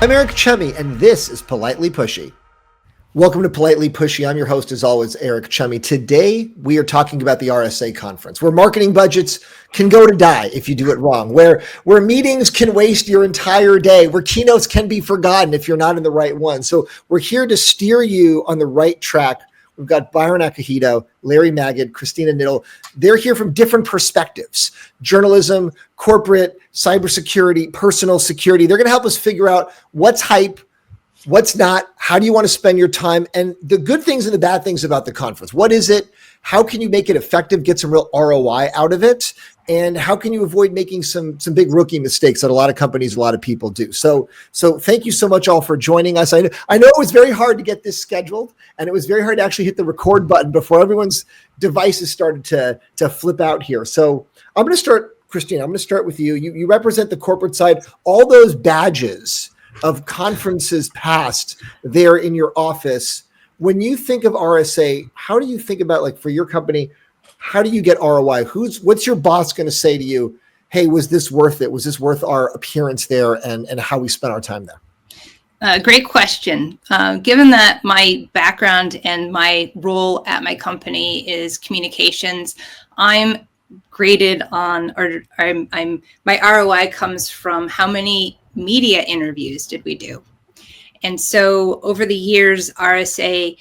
I'm Eric Chemi, and this is Politely Pushy. Welcome to Politely Pushy. I'm your host, as always, Eric Chemi. Today, we are talking about the RSA Conference, where marketing budgets can go to die if you do it wrong, where meetings can waste your entire day, where keynotes can be forgotten if you're not in the right one. So we're here to steer you on the right track. We've got Byron Acohido, Larry Magid, Christina Knittel. They're here from different perspectives: journalism, corporate, cybersecurity, personal security. They're going to help us figure out what's hype, what's not, how do you want to spend your time, and the good things and the bad things about the conference. What is it? How can you make it effective, get some real ROI out of it? And how can you avoid making some big rookie mistakes that a lot of companies, a lot of people do? So thank you so much all for joining us. I know it was very hard to get this scheduled, and it was very hard to actually hit the record button before everyone's devices started to flip out here. So I'm going to start, Christina, I'm going to start with you. You represent the corporate side. All those badges of conferences past there in your office. When you think of RSA, how do you think about, like, for your company, how do you get ROI? What's your boss going to say to you? Hey, was this worth it? Was this worth our appearance there and how we spent our time there? Great question. Given that my background and my role at my company is communications, I'm graded on, my ROI comes from how many media interviews did we do? And so over the years, RSA,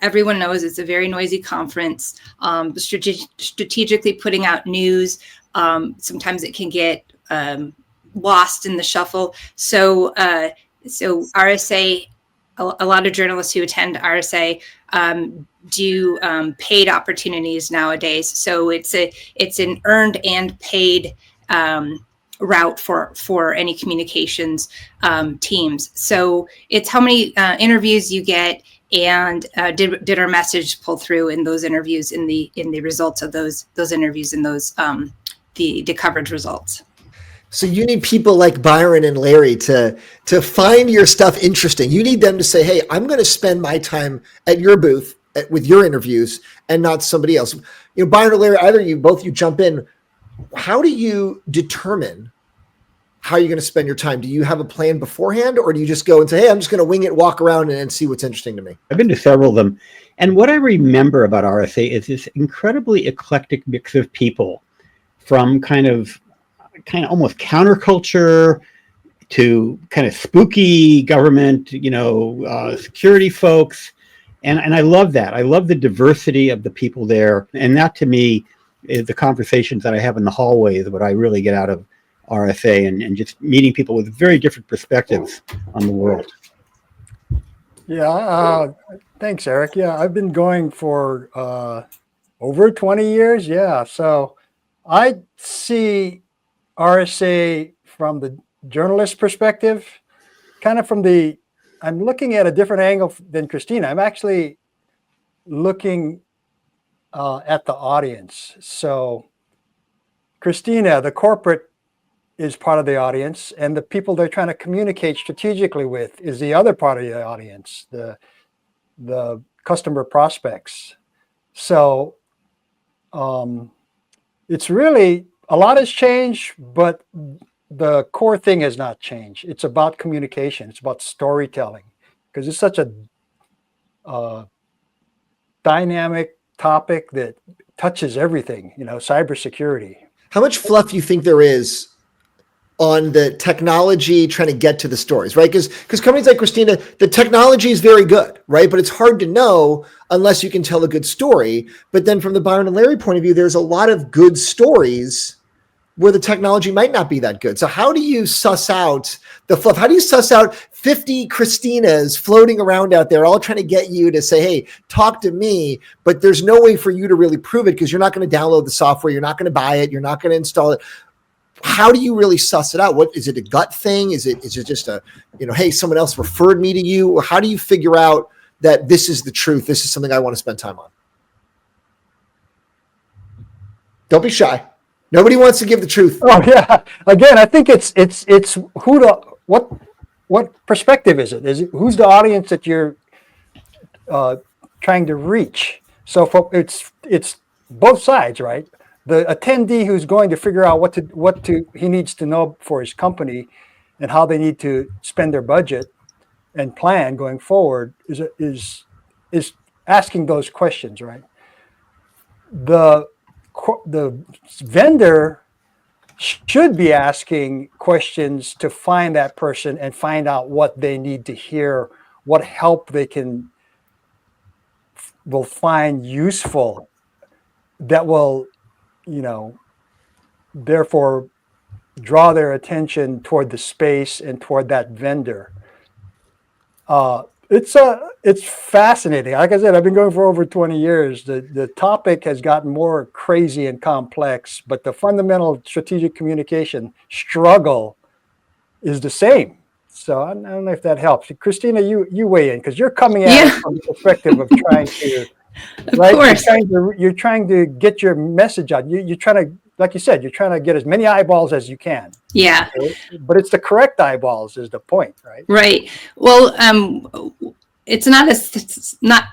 everyone knows it's a very noisy conference, strategically putting out news. Sometimes it can get lost in the shuffle. So RSA, a lot of journalists who attend RSA do paid opportunities nowadays. So it's an earned and paid route for any communications teams. So it's how many interviews you get, and did our message pull through in those interviews, in the results of those interviews, and those the coverage results. So you need people like Byron and Larry to find your stuff interesting. You need them to say, hey, I'm going to spend my time at your booth with your interviews and not somebody else. You know, Byron or Larry, both you jump in. How do you determine how you're going to spend your time? Do you have a plan beforehand, or do you just go and say, hey, I'm just going to wing it, walk around and see what's interesting to me? I've been to several of them. And what I remember about RSA is this incredibly eclectic mix of people, from kind of almost counterculture to kind of spooky government, security folks. And I love that. I love the diversity of the people there. And that, to me, is the conversations that I have in the hallways, what I really get out of RSA, and just meeting people with very different perspectives on the world. Yeah, thanks, Eric. Yeah, I've been going for over 20 years. Yeah, so I see RSA from the journalist perspective, kind of I'm looking at a different angle than Christina. I'm actually looking at the audience. So Christina, the corporate, is part of the audience, and the people they're trying to communicate strategically with is the other part of the audience, the customer prospects. So it's really, a lot has changed, but the core thing has not changed. It's about communication. It's about storytelling, because it's such a dynamic topic that touches everything, cybersecurity. How much fluff do you think there is on the technology trying to get to the stories, right? Because companies like Christina, the technology is very good, right? But it's hard to know unless you can tell a good story. But then from the Byron and Larry point of view, there's a lot of good stories where the technology might not be that good. So how do you suss out the fluff? How do you suss out 50 Christinas floating around out there, all trying to get you to say, hey, talk to me, but there's no way for you to really prove it because you're not going to download the software. You're not going to buy it. You're not going to install it. How do you really suss it out? What is it, a gut thing? Is it just a, hey, someone else referred me to you? Or how do you figure out that this is the truth? This is something I want to spend time on. Don't be shy. Nobody wants to give the truth. Oh yeah. Again, I think it's what perspective is it? Is it who's the audience that you're trying to reach? So it's both sides, right? The attendee who's going to figure out what he needs to know for his company, and how they need to spend their budget and plan going forward is asking those questions, right? The vendor should be asking questions to find that person and find out what they need to hear, what help they will find useful that will, therefore draw their attention toward the space and toward that vendor. It's fascinating. Like I said, I've been going for over 20 years. The topic has gotten more crazy and complex, but the fundamental strategic communication struggle is the same. So I don't know if that helps. Christina, you weigh in, because you're coming at it from the perspective of trying to, right? Of course. You're trying to get your message out. You're trying to, like you said, you're trying to get as many eyeballs as you can. Yeah. Okay? But it's the correct eyeballs is the point, right? Right. Well, it's not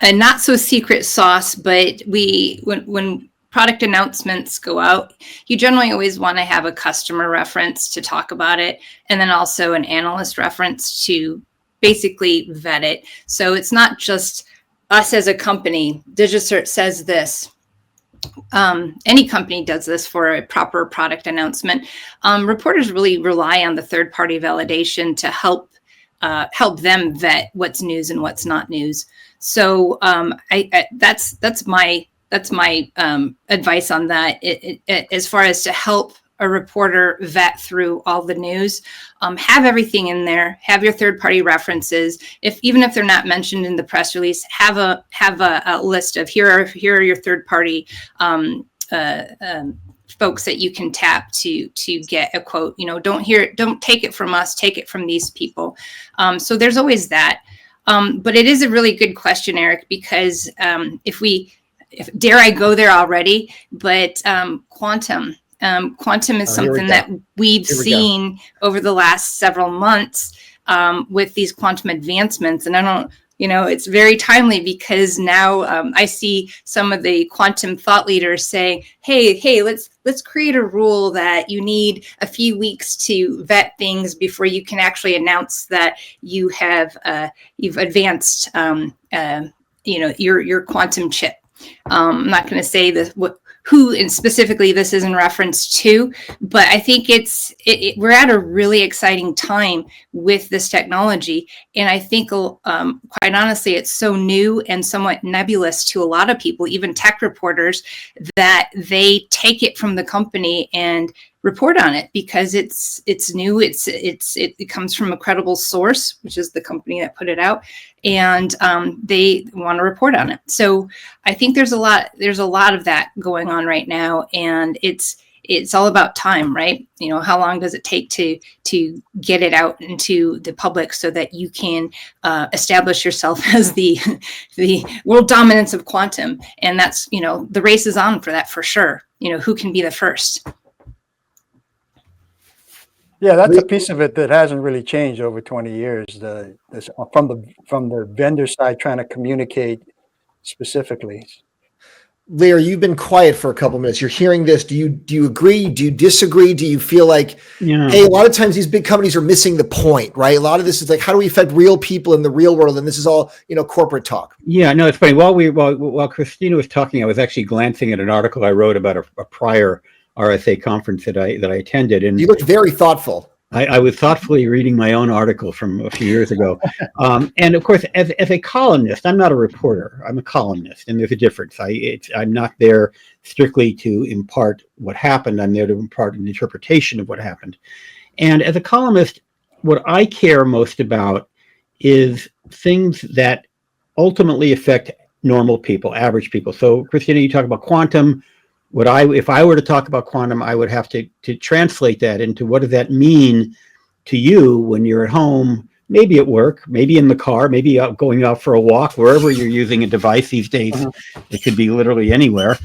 a not so secret sauce, but when product announcements go out, you generally always want to have a customer reference to talk about it, and then also an analyst reference to basically vet it. So it's not just us as a company. DigiCert says this. Any company does this for a proper product announcement. Reporters really rely on the third-party validation to help them vet what's news and what's not news. So that's my advice on that. As far as to help a reporter vet through all the news, have everything in there. Have your third-party references. Even if they're not mentioned in the press release, have a list of here are your third-party folks that you can tap to get a quote. Don't take it from us, take it from these people. So there's always that. But it is a really good question, Eric, because if dare I go there already, but quantum is something that we've seen over the last several months with these quantum advancements. And it's very timely, because now I see some of the quantum thought leaders saying, hey, let's create a rule that you need a few weeks to vet things before you can actually announce that you've advanced your quantum chip. I'm not going to say this who and specifically this is in reference to, but I think we're at a really exciting time with this technology. And I think, quite honestly, it's so new and somewhat nebulous to a lot of people, even tech reporters, that they take it from the company and report on it because it's new. It comes from a credible source, which is the company that put it out, and they want to report on it. So I think there's a lot of that going on right now, and it's all about time, right? How long does it take to get it out into the public so that you can establish yourself as the world dominance of quantum? And that's, the race is on for that for sure. Who can be the first? Yeah, that's a piece of it that hasn't really changed over 20 years. From the vendor side trying to communicate specifically. Larry, you've been quiet for a couple minutes. You're hearing this. Do you agree? Do you disagree? Do you feel like, hey, a lot of times these big companies are missing the point, right? A lot of this is like, how do we affect real people in the real world? And this is all, corporate talk. Yeah, no, it's funny. While Christina was talking, I was actually glancing at an article I wrote about a prior RSA conference that I attended, and you looked very thoughtful. I was thoughtfully reading my own article from a few years ago, and of course, as a columnist, I'm not a reporter. I'm a columnist, and there's a difference. I'm not there strictly to impart what happened. I'm there to impart an interpretation of what happened. And as a columnist, what I care most about is things that ultimately affect normal people, average people. So, Christina, you talk about quantum. If I were to talk about quantum, I would have to translate that into what does that mean to you when you're at home, maybe at work, maybe in the car, maybe going out for a walk, wherever you're using a device these days. It could be literally anywhere.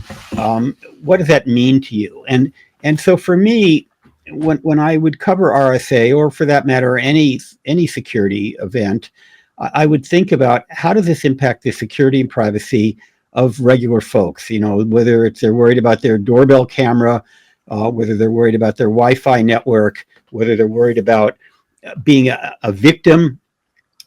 What does that mean to you? And so for me, when I would cover RSA, or for that matter, any security event, I would think about how does this impact the security and privacy of regular folks, whether they're worried about their doorbell camera, whether they're worried about their Wi-Fi network, whether they're worried about being a victim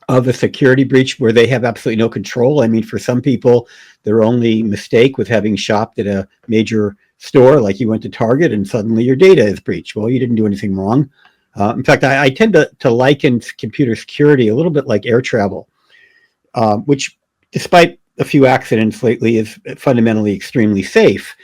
of a security breach where they have absolutely no control. I mean, for some people, their only mistake was having shopped at a major store, like you went to Target and suddenly your data is breached. Well, you didn't do anything wrong. In fact, I tend to liken computer security a little bit like air travel, which, despite a few accidents lately, is fundamentally extremely safe.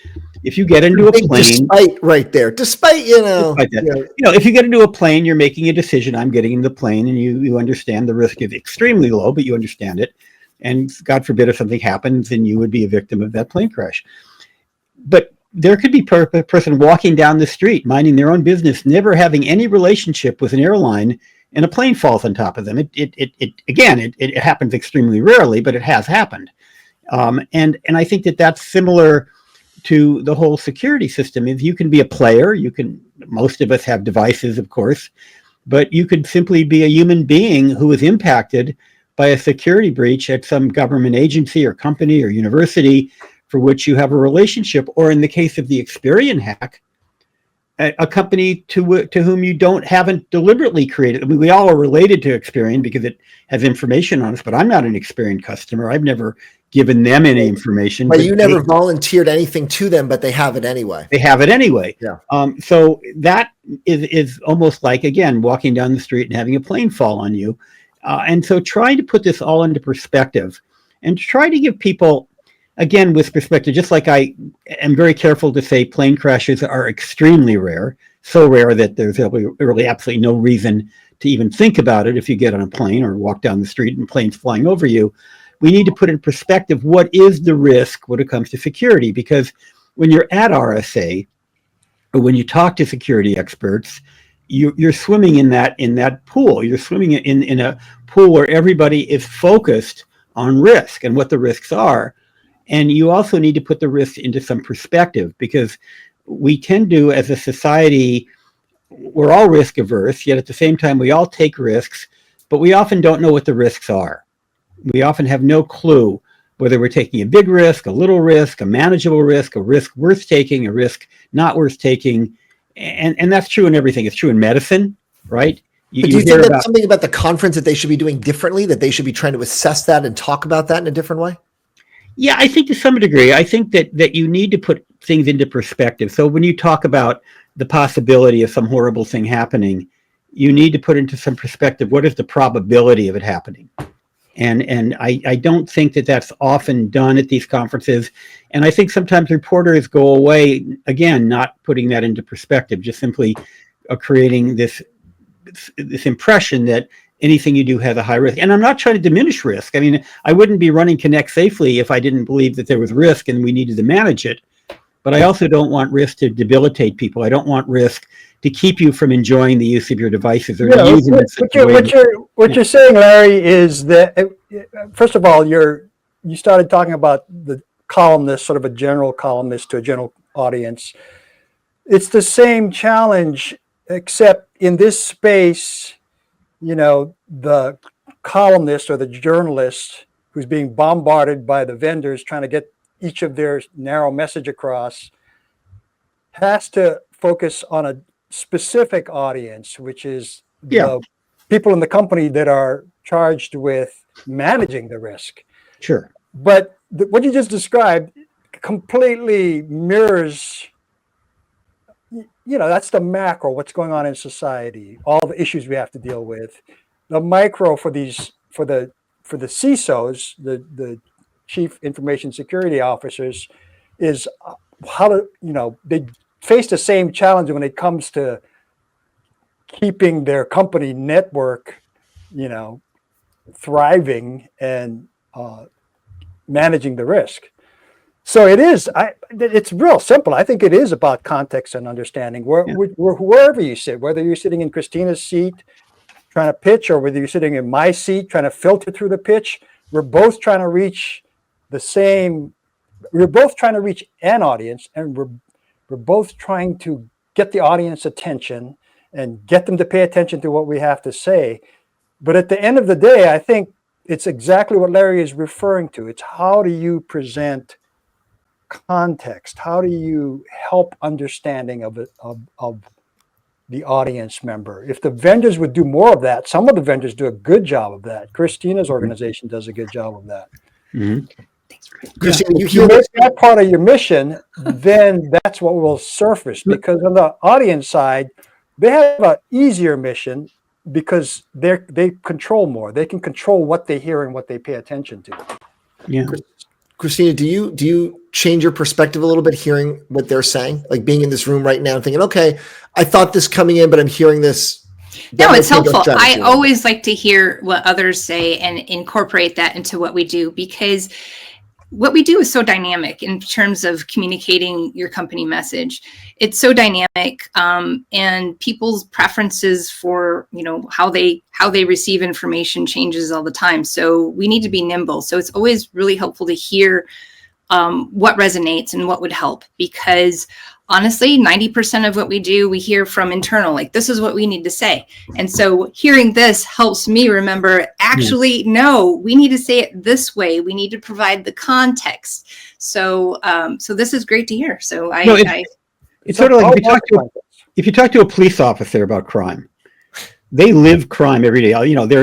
If you get into a plane, despite right there, despite that, if you get into a plane, you're making a decision. I'm getting into the plane, and you understand the risk is extremely low, but you understand it. And God forbid if something happens, then you would be a victim of that plane crash. But there could be a person walking down the street, minding their own business, never having any relationship with an airline, and a plane falls on top of them. It happens extremely rarely, but it has happened. And I think that's similar to the whole security system. Is you can be a player. Most of us have devices, of course, but you could simply be a human being who is impacted by a security breach at some government agency or company or university for which you have a relationship, or in the case of the Experian hack, a company to whom you haven't deliberately created. I mean, we all are related to Experian because it has information on us, but I'm not an Experian customer. I've never given them any information. But you never volunteered anything to them, but they have it anyway. They have it anyway. Yeah. So that is almost like, again, walking down the street and having a plane fall on you. And so trying to put this all into perspective and try to give people, again, with perspective, just like I am very careful to say plane crashes are extremely rare, so rare that there's really absolutely no reason to even think about it if you get on a plane or walk down the street and planes flying over you. We need to put in perspective what is the risk when it comes to security, because when you're at RSA or when you talk to security experts, you're swimming in that pool. You're swimming in a pool where everybody is focused on risk and what the risks are. And you also need to put the risks into some perspective, because we tend to, as a society, we're all risk averse, yet at the same time, we all take risks, but we often don't know what the risks are. We often have no clue whether we're taking a big risk, a little risk, a manageable risk, a risk worth taking, a risk not worth taking. And that's true in everything. It's true in medicine, right? Do you think that's something about the conference that they should be doing differently, that they should be trying to assess that and talk about that in a different way? Yeah, I think to some degree, I think that you need to put things into perspective. So when you talk about the possibility of some horrible thing happening, you need to put into some perspective, what is the probability of it happening? And I don't think that that's often done at these conferences. And I think sometimes reporters go away, again, not putting that into perspective, just simply creating this impression that anything you do has a high risk. And I'm not trying to diminish risk. I mean, I wouldn't be running Connect safely if I didn't believe that there was risk and we needed to manage it. But I also don't want risk to debiltate people. I don't want risk to keep you from enjoying the use of your devices or using them. What you're saying, Larry, is that, first of all, you started talking about the columnist, sort of a general columnist to a general audience. It's the same challenge, except in this space, the columnist or the journalist who's being bombarded by the vendors trying to get each of their narrow message across has to focus on a specific audience, which is the people in the company that are charged with managing the risk. Sure. But what you just described completely mirrors, that's the macro, what's going on in society, all the issues we have to deal with. The micro for the CISOs, the Chief Information Security Officers, is how to, they face the same challenge when it comes to keeping their company network, thriving and managing the risk. So it's real simple. I think it is about context and understanding wherever you sit, whether you're sitting in Christina's seat trying to pitch or whether you're sitting in my seat trying to filter through the pitch. We're both trying to reach we're both trying to reach an audience, and we're both trying to get the audience attention and get them to pay attention to what we have to say. But at the end of the day, I think it's exactly what Larry is referring to. It's how do you present context? How do you help understanding of the audience member. If the vendors would do more of that, some of the vendors do a good job of that. Christina's organization does a good job of that. Mhm. Christina, you If you hear make this? that part of your mission, then that's what will surface. Because on the audience side, they have an easier mission because they control more. They can control what they hear and what they pay attention to. Yeah. Christina, do you change your perspective a little bit hearing what they're saying? Like being in this room right now and thinking, okay, I thought this coming in, but I'm hearing this. No, it's helpful. I always like to hear what others say and incorporate that into what we do, because what we do is so dynamic in terms of communicating your company message. It's so dynamic, and people's preferences for, how they receive information changes all the time. So we need to be nimble. So it's always really helpful to hear what resonates and what would help, because honestly, 90% of what we do, we hear from internal, like, this is what we need to say. And so hearing this helps me remember, actually, no, we need to say it this way. We need to provide the context. So, so this is great to hear. So it's sort of like if you talk to a police officer about crime, they live crime every day.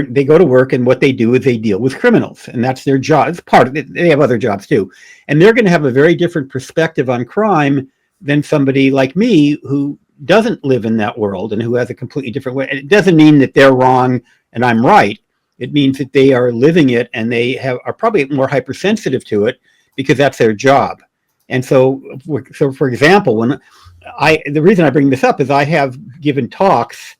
They go to work, and what they do is they deal with criminals, and that's their job. It's part of it. They have other jobs too. And they're going to have a very different perspective on crime than somebody like me who doesn't live in that world and who has a completely different way. And it doesn't mean that they're wrong and I'm right. It means that they are living it, and they are probably more hypersensitive to it because that's their job. And so for example, the reason I bring this up is I have given talks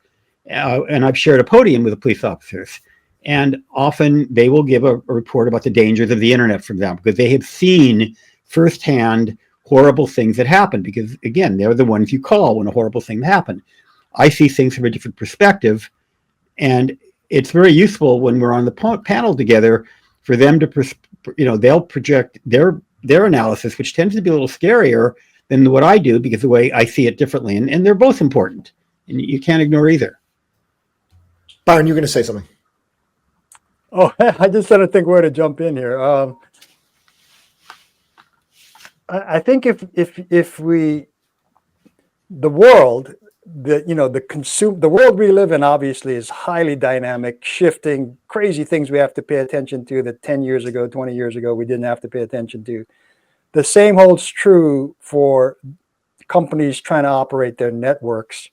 and I've shared a podium with the police officers, and often they will give a report about the dangers of the internet, for example, because they have seen firsthand horrible things that happen, because again, they're the ones you call when a horrible thing happens. I see things from a different perspective, and it's very useful when we're on the panel together for them to, they'll project their analysis, which tends to be a little scarier than what I do, because the way I see it differently, and they're both important, and you can't ignore either. Byron, you're going to say something. Oh, I just had to think where to jump in here. I think if the world, the world we live in obviously is highly dynamic, shifting, crazy things we have to pay attention to that 10 years ago, 20 years ago, we didn't have to pay attention to. The same holds true for companies trying to operate their networks.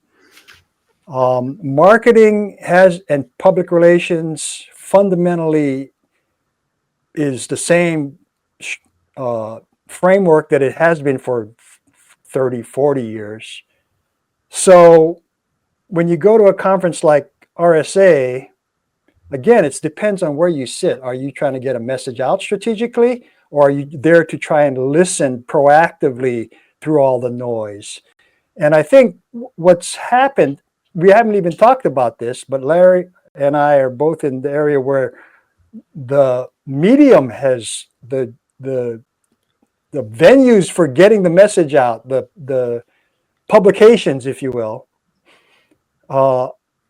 Marketing and public relations fundamentally is the same framework that it has been for 30, 40 years. So when you go to a conference like RSA, again, it depends on where you sit. Are you trying to get a message out strategically, or are you there to try and listen proactively through all the noise? And I think what's happened, we haven't even talked about this, but Larry and I are both in the area where the medium has the venues for getting the message out, the publications, if you will,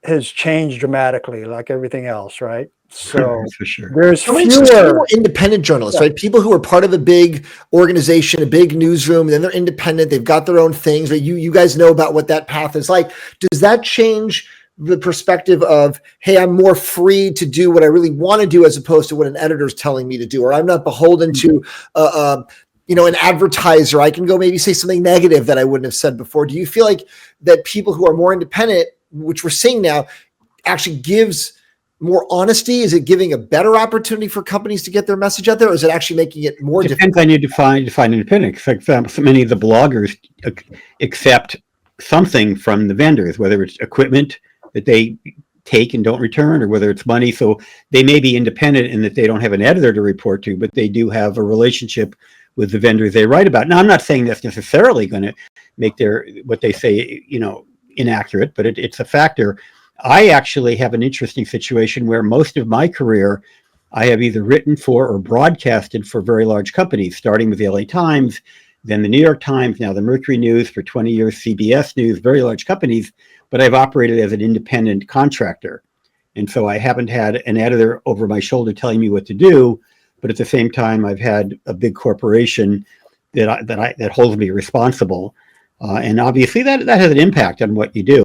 has changed dramatically, like everything else, right? So for sure. There's fewer independent journalists, right? People who are part of a big organization, a big newsroom, then they're independent. They've got their own things. Right? You guys know about what that path is like. Does that change the perspective of, hey, I'm more free to do what I really want to do as opposed to what an editor's telling me to do, or I'm not beholden to an advertiser. I can go maybe say something negative that I wouldn't have said before. Do you feel like that people who are more independent, which we're seeing now, actually gives more honesty? Is it giving a better opportunity for companies to get their message out there, or is it actually making it more difficult? Depends on you define independent. For example, so many of the bloggers accept something from the vendors, whether it's equipment that they take and don't return, or whether it's money. So they may be independent in that they don't have an editor to report to, but they do have a relationship with the vendors they write about. Now, I'm not saying that's necessarily going to make what they say, inaccurate, but it's a factor. I actually have an interesting situation where most of my career, I have either written for or broadcasted for very large companies, starting with the LA Times, then the New York Times, now the Mercury News, for 20 years, CBS News, very large companies, but I've operated as an independent contractor. And so I haven't had an editor over my shoulder telling me what to do, but at the same time, I've had a big corporation that holds me responsible. And obviously that has an impact on what you do.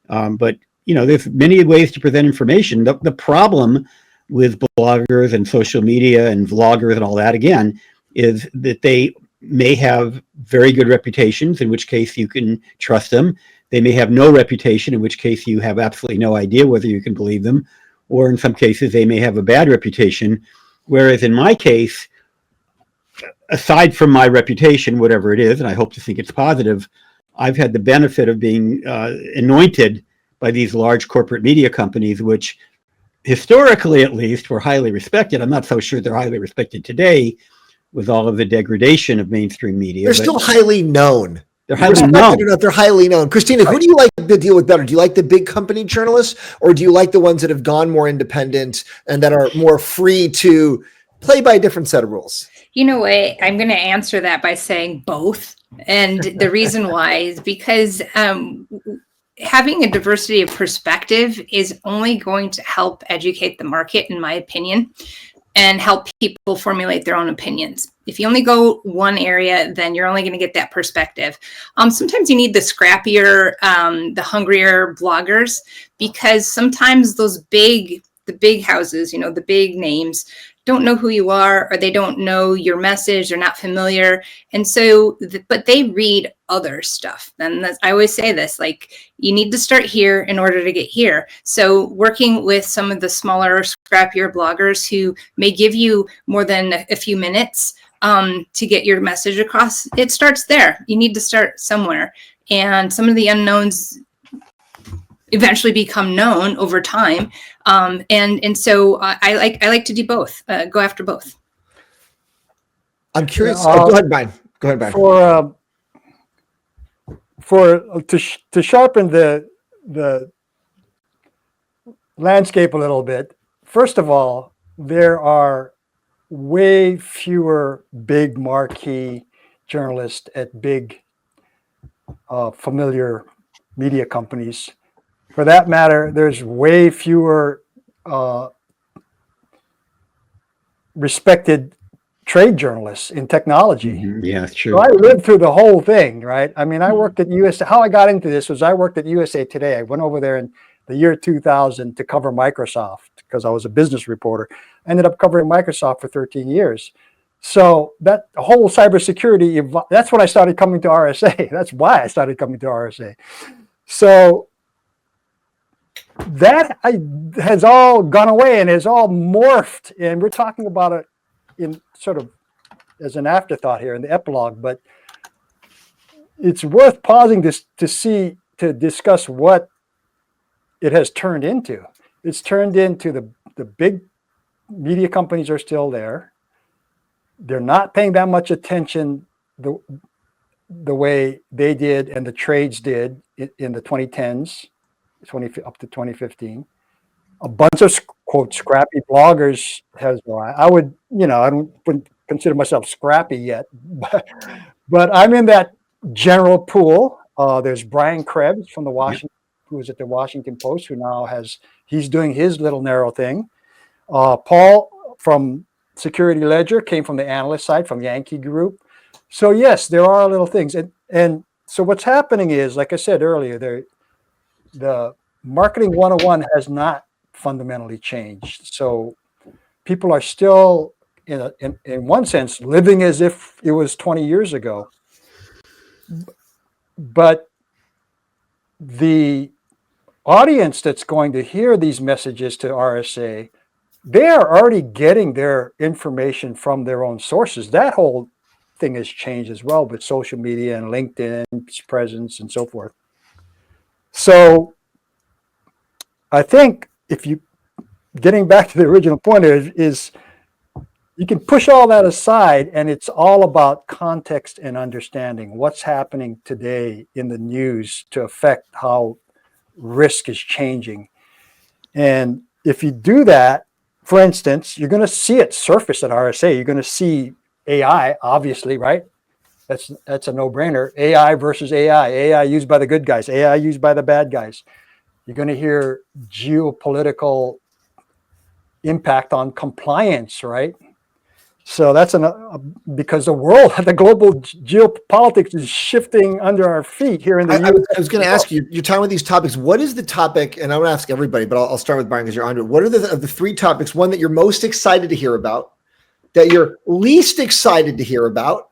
But there's many ways to present information. The problem with bloggers and social media and vloggers and all that, again, is that they may have very good reputations, in which case you can trust them. They may have no reputation, in which case you have absolutely no idea whether you can believe them. Or in some cases, they may have a bad reputation. Whereas in my case, aside from my reputation, whatever it is, and I hope to think it's positive, I've had the benefit of being anointed by these large corporate media companies, which historically, at least, were highly respected. I'm not so sure they're highly respected today with all of the degradation of mainstream media. They're still highly known. They're highly known. Enough, they're highly known. Christina, who do you like to deal with better? Do you like the big company journalists, or do you like the ones that have gone more independent and that are more free to play by a different set of rules? You know what? I'm going to answer that by saying both. And the reason why is because having a diversity of perspective is only going to help educate the market, in my opinion, and help people formulate their own opinions. If you only go one area, then you're only going to get that perspective. Sometimes you need the scrappier, the hungrier bloggers, because sometimes the big houses, the big names, don't know who you are, or they don't know your message, they're not familiar. And so, but they read other stuff. And I always say this, like, you need to start here in order to get here. So working with some of the smaller, scrappier bloggers who may give you more than a few minutes to get your message across, it starts there. You need to start somewhere. And some of the unknowns eventually become known over time. And so I like to do both, go after both. I'm curious. Go ahead, Byron. Go ahead, Byron. To sharpen the landscape a little bit, first of all, there are way fewer big marquee journalists at big familiar media companies. For that matter, there's way fewer respected trade journalists in technology. Mm-hmm. Yeah, that's true. So I lived through the whole thing, right? I mean, I worked at USA. How I got into this was I worked at USA Today. I went over there in the year 2000 to cover Microsoft because I was a business reporter. I ended up covering Microsoft for 13 years. So that whole cybersecurity, that's when I started coming to RSA. That's why I started coming to RSA. So that has all gone away and has all morphed. And we're talking about it in sort of as an afterthought here in the epilogue, but it's worth pausing to discuss what it has turned into. It's turned into the big media companies are still there. They're not paying that much attention the way they did and the trades did in the 2010s, up to 2015. A bunch of quote scrappy bloggers I wouldn't consider myself scrappy yet, but I'm in that general pool. There's Brian Krebs from who was at the Washington Post, who now he's doing his little narrow thing. Paul from Security Ledger came from the analyst side from Yankee Group. So yes, there are little things. And so what's happening is, like I said earlier, the marketing 101 has not fundamentally changed. So people are still in one sense living as if it was 20 years ago. But the audience that's going to hear these messages to RSA, they are already getting their information from their own sources. That whole thing has changed as well with social media and LinkedIn's presence and so forth. So I think getting back to the original point is you can push all that aside, and it's all about context and understanding what's happening today in the news to affect how risk is changing. And if you do that, for instance, you're going to see it surface at RSA. You're going to see AI, obviously, right? That's a no-brainer. AI versus AI. AI used by the good guys. AI used by the bad guys. You're going to hear geopolitical impact on compliance, right? So that's because the world, the global geopolitics is shifting under our feet here in the I US. was going to ask you, you're talking about these topics. What is the topic? And I want to ask everybody, but I'll start with Byron because you're on it. What are the three topics, one that you're most excited to hear about, that you're least excited to hear about?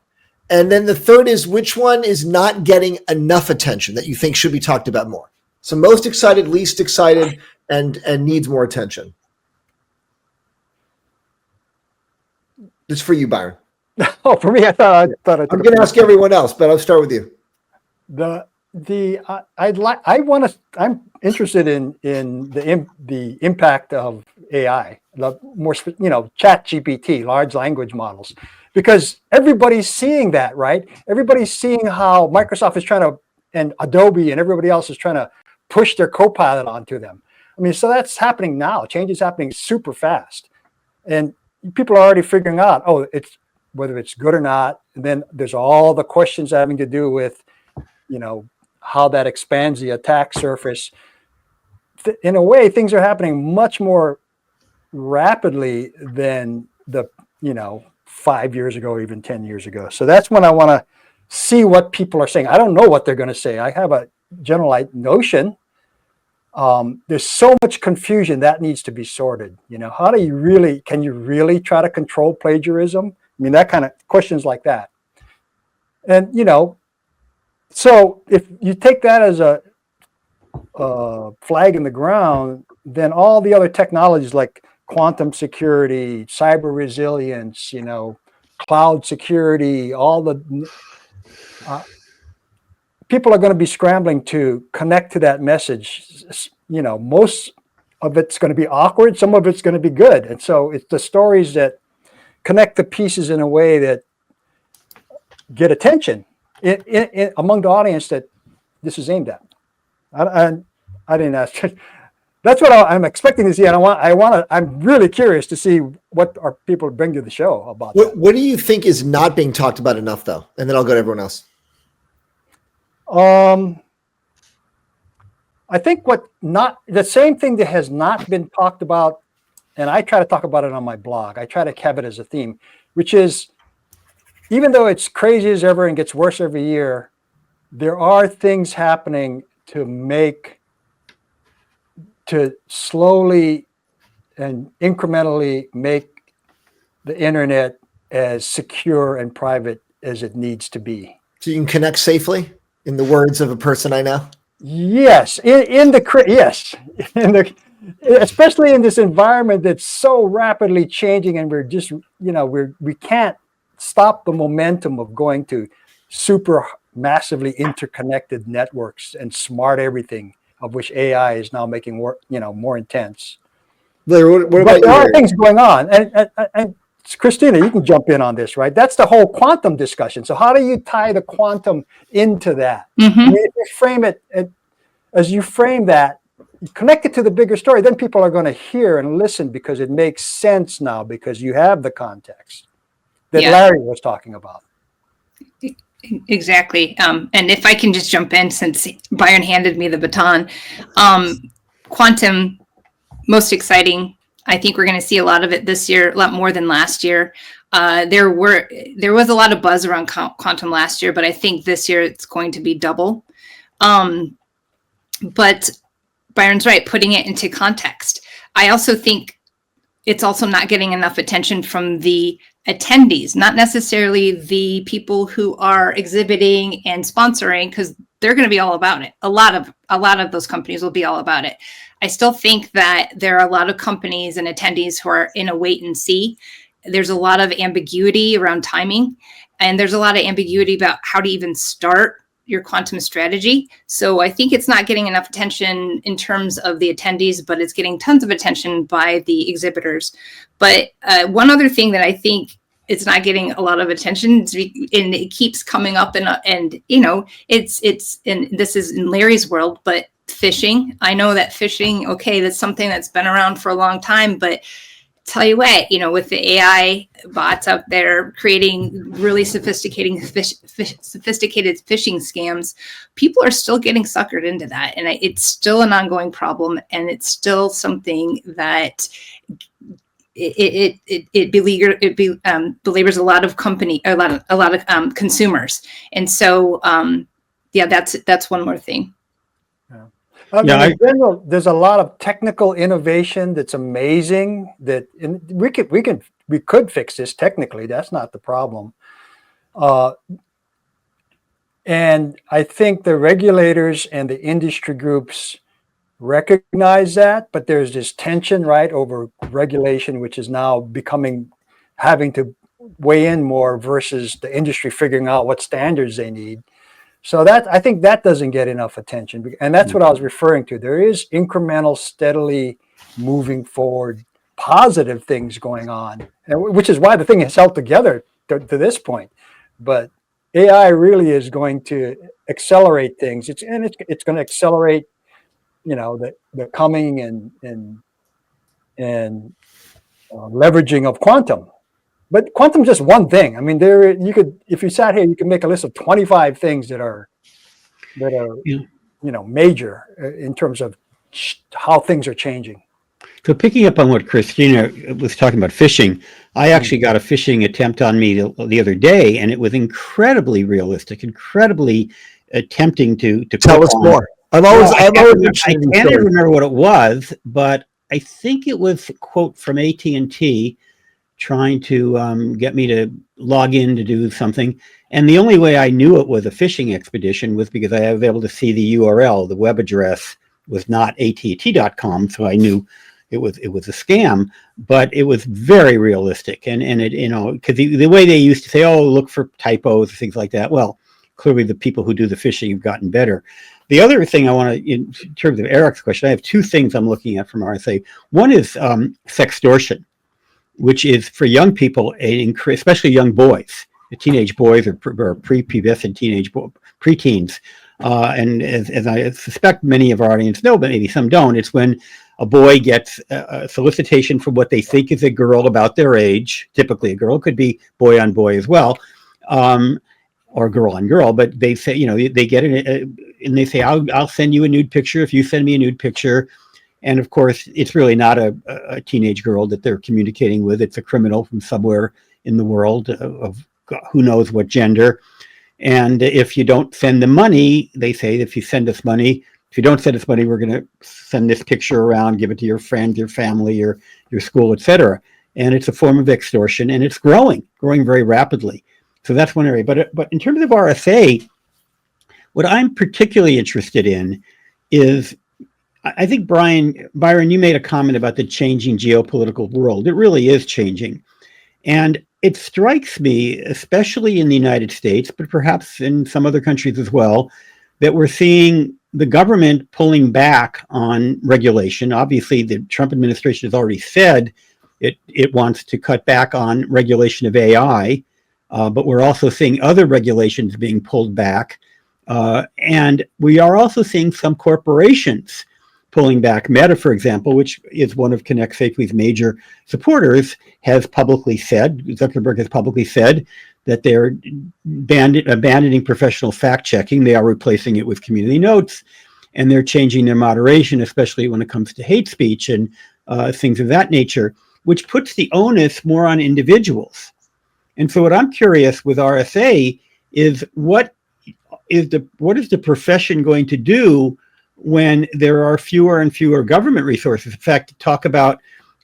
And then the third is which one is not getting enough attention that you think should be talked about more? So most excited, least excited, and needs more attention. It's for you, Byron. Oh, for me, I thought I'm going to ask everyone else, but I'll start with you. I'm interested in the impact of AI, the more Chat GPT, large language models, because everybody's seeing that, right? Everybody's seeing how Microsoft is trying to, and Adobe and everybody else is trying to push their Copilot onto them. I mean, so that's happening now. Change is happening super fast, and people are already figuring out, whether it's good or not. And then there's all the questions having to do with, how that expands the attack surface. In a way, things are happening much more rapidly than 5 years ago, or even 10 years ago. So that's when I want to see what people are saying. I don't know what they're going to say. I have a general notion. There's so much confusion that needs to be sorted. How do you can you really try to control plagiarism? I mean, that kind of questions like that. And, so if you take that as a flag in the ground, then all the other technologies like quantum security, cyber resilience, cloud security, all the people are going to be scrambling to connect to that message. Most of it's going to be awkward. Some of it's going to be good. And so it's the stories that connect the pieces in a way that get attention among the audience that this is aimed at. I didn't ask. That's what I'm expecting to see. And I'm really curious to see what our people bring to the show about that. What do you think is not being talked about enough, though? And then I'll go to everyone else. I think the same thing that has not been talked about, and I try to talk about it on my blog. I try to have it as a theme, which is, even though it's crazy as ever and gets worse every year, there are things happening to slowly and incrementally make the internet as secure and private as it needs to be. So you can connect safely, in the words of a person I know? Yes, especially in this environment that's so rapidly changing, and we're just, we can't stop the momentum of going to super massively interconnected networks and smart everything, of which AI is now making more intense. What about there are things going on, and Christina, you can jump in on this, right? That's the whole quantum discussion. So how do you tie the quantum into that? Mm-hmm. I mean, if you frame it as you frame that, you connect it to the bigger story, then people are going to hear and listen because it makes sense now, because you have the context that Larry was talking about. Exactly. And if I can just jump in, since Byron handed me the baton, quantum, most exciting. I think we're going to see a lot of it this year, a lot more than last year. There was a lot of buzz around quantum last year, but I think this year it's going to be double. But Byron's right, putting it into context. I also think it's also not getting enough attention from the attendees, not necessarily the people who are exhibiting and sponsoring, because they're going to be all about it. A lot of those companies will be all about it. I still think that there are a lot of companies and attendees who are in a wait and see. There's a lot of ambiguity around timing, and there's a lot of ambiguity about how to even start your quantum strategy. So I think it's not getting enough attention in terms of the attendees, but it's getting tons of attention by the exhibitors. But one other thing that I think it's not getting a lot of attention, and it keeps coming up, and it's and this is in Larry's world, but phishing. I know that phishing, okay, that's something that's been around for a long time, but tell you what, with the AI bots out there creating really sophisticated phishing scams, people are still getting suckered into that. And it's still an ongoing problem. And it's still something that belabors a lot of consumers, and so that's one more thing. I mean, in general, there's a lot of technical innovation that's amazing. We could fix this technically. That's not the problem. And I think the regulators and the industry groups recognize that, but there's this tension, right, over regulation, which is now having to weigh in more versus the industry figuring out what standards they need. So I think that doesn't get enough attention. And that's what I was referring to. There is incremental, steadily moving forward, positive things going on, which is why the thing has held together to this point. But AI really is going to accelerate things. It's going to accelerate, the coming and leveraging of quantum. But quantum's just one thing. I mean, if you sat here, you could make a list of 25 things that are major in terms of how things are changing. So picking up on what Christina was talking about phishing, I actually got a phishing attempt on me the other day, and it was incredibly realistic, incredibly tempting to tell us more. I can't even remember what it was, but I think it was a quote from AT&T trying to get me to log in to do something. And the only way I knew it was a phishing expedition was because I was able to see the URL. The web address was not att.com, so I knew it was a scam, but it was very realistic. And it, because the way they used to say, oh, look for typos, things like that. Well, clearly the people who do the phishing have gotten better. The other thing I want to, in terms of Eric's question, I have two things I'm looking at from RSA. One is sextortion, which is for young people, especially young boys, teenage boys or prepubescent preteens. And as I suspect many of our audience know, but maybe some don't, it's when a boy gets a solicitation from what they think is a girl about their age. Typically a girl, could be boy on boy as well, or girl on girl, but they say, they get it and they say, I'll send you a nude picture if you send me a nude picture. And of course, it's really not a teenage girl that they're communicating with. It's a criminal from somewhere in the world of who knows what gender. And if you don't send them money, they say, if you don't send us money, we're going to send this picture around, give it to your friend, your family, your school, etc. And it's a form of extortion, and it's growing very rapidly. So that's one area. But in terms of RSA, what I'm particularly interested in is, I think, Byron, you made a comment about the changing geopolitical world. It really is changing. And it strikes me, especially in the United States, but perhaps in some other countries as well, that we're seeing the government pulling back on regulation. Obviously, the Trump administration has already said it wants to cut back on regulation of AI, but we're also seeing other regulations being pulled back. And we are also seeing some corporations pulling back. Meta, for example, which is one of Connect Safely's major supporters, has publicly said, Zuckerberg has publicly said, that they're abandoning professional fact-checking. They are replacing it with community notes, and they're changing their moderation, especially when it comes to hate speech and things of that nature, which puts the onus more on individuals. And so what I'm curious with RSA is what is the profession going to do when there are fewer and fewer government resources? In fact, talk about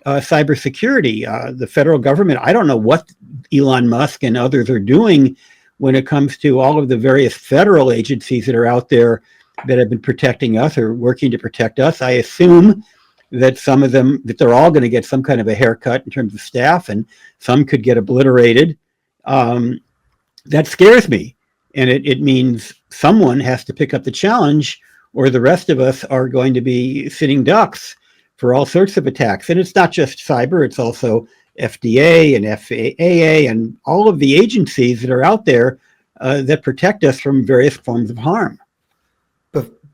cybersecurity. The federal government, I don't know what Elon Musk and others are doing when it comes to all of the various federal agencies that are out there that have been protecting us or working to protect us. I assume that some of them, that they're all going to get some kind of a haircut in terms of staff, and some could get obliterated. That scares me. And it means someone has to pick up the challenge, or the rest of us are going to be sitting ducks for all sorts of attacks. And it's not just cyber, it's also FDA and FAA and all of the agencies that are out there that protect us from various forms of harm.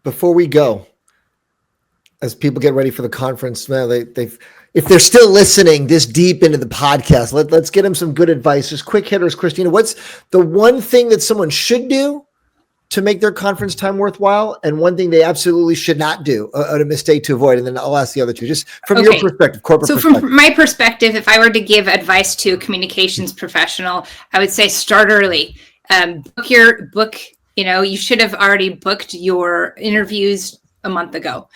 Before we go, as people get ready for the conference, if they're still listening this deep into the podcast, let's get them some good advice. Just quick hitters, Christina. What's the one thing that someone should do to make their conference time worthwhile, and one thing they absolutely should not do, a mistake to avoid? And then I'll ask the other two, just from your perspective, corporate perspective. From my perspective, if I were to give advice to a communications professional, I would say start early. You should have already booked your interviews a month ago.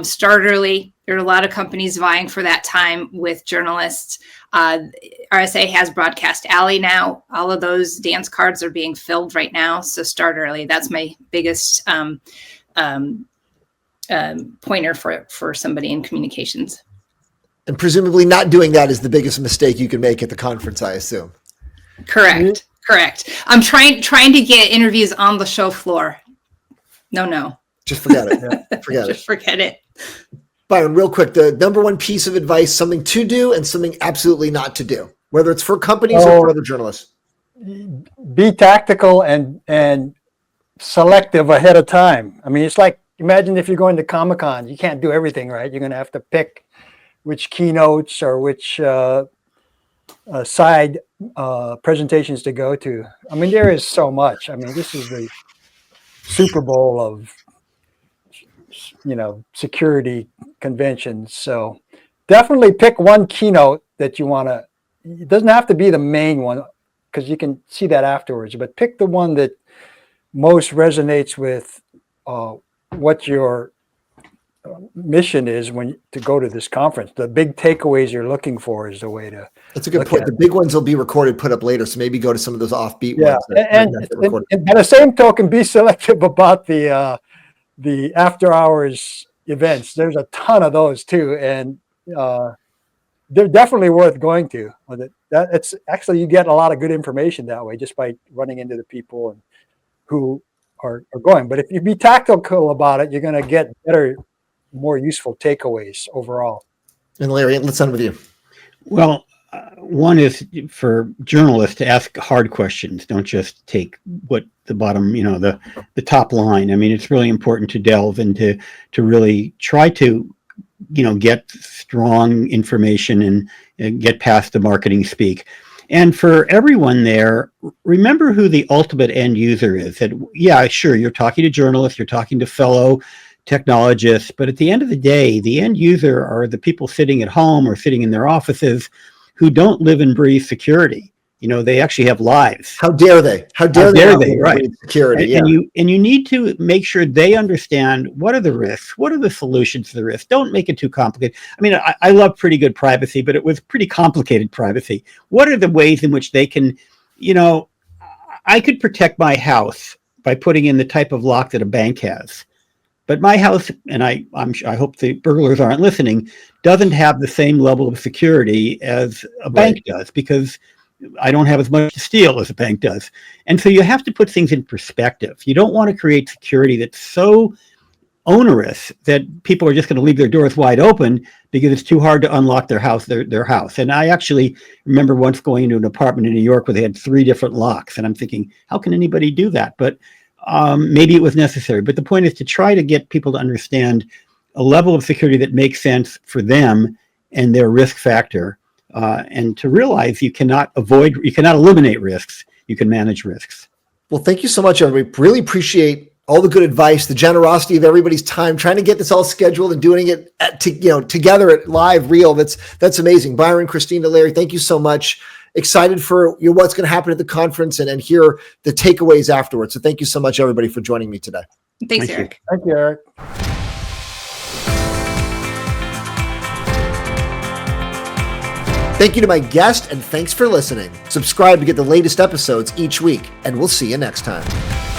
Start early. There are a lot of companies vying for that time with journalists. RSA has Broadcast Alley now. All of those dance cards are being filled right now. So start early. That's my biggest pointer for somebody in communications. And presumably not doing that is the biggest mistake you can make at the conference, I assume. Correct. I'm trying to get interviews on the show floor. No. Just forget it. Forget it. Byron, real quick, the number one piece of advice, something to do and something absolutely not to do, whether it's for companies or for other journalists. Be tactical and selective ahead of time. I mean, it's like, imagine if you're going to Comic-Con, you can't do everything, right? You're going to have to pick which keynotes or which side presentations to go to. I mean, there is so much. I mean, this is the Super Bowl of security conventions. So definitely pick one keynote that you want to. It doesn't have to be the main one, because you can see that afterwards, but pick the one that most resonates with what your mission is to go to this conference. The big takeaways you're looking for is the way to. That's a good point. The big ones will be recorded, put up later. So maybe go to some of those offbeat ones. And by the same token, be selective about the after hours events. There's a ton of those too, and they're definitely worth going to. It's actually, you get a lot of good information that way just by running into the people and who are going. But if you be tactical about it, you're going to get better, more useful takeaways overall. And Larry, let's end with you. Well, one is for journalists to ask hard questions. Don't just take what the bottom, the top line. I mean, it's really important to delve into, to really try to, get strong information and get past the marketing speak. And for everyone there, remember who the ultimate end user is. That, yeah, sure, you're talking to journalists, you're talking to fellow technologists, but at the end of the day, the end user are the people sitting at home or sitting in their offices who don't live and breathe security. They actually have lives. How dare they? How dare they? Right. Security. And you need to make sure they understand what are the risks, what are the solutions to the risks. Don't make it too complicated. I mean, I love pretty good privacy, but it was pretty complicated privacy. What are the ways in which they can, I could protect my house by putting in the type of lock that a bank has. But my house, and I hope the burglars aren't listening, doesn't have the same level of security as a bank does, because I don't have as much to steal as a bank does. And so you have to put things in perspective. You don't want to create security that's so onerous that people are just going to leave their doors wide open because it's too hard to unlock their house. And I actually remember once going into an apartment in New York where they had 3 different locks. And I'm thinking, how can anybody do that? But maybe it was necessary. But the point is to try to get people to understand a level of security that makes sense for them and their risk factor. And to realize you cannot eliminate risks, you can manage risks. Well, thank you so much, everybody. Really appreciate all the good advice, the generosity of everybody's time, trying to get this all scheduled and doing it together at live real. That's amazing. Byron, Christina, Larry, thank you so much. Excited for what's going to happen at the conference and hear the takeaways afterwards. So thank you so much, everybody, for joining me today. Thanks, Eric. Thank you, Eric. Thank you to my guest, and thanks for listening. Subscribe to get the latest episodes each week, and we'll see you next time.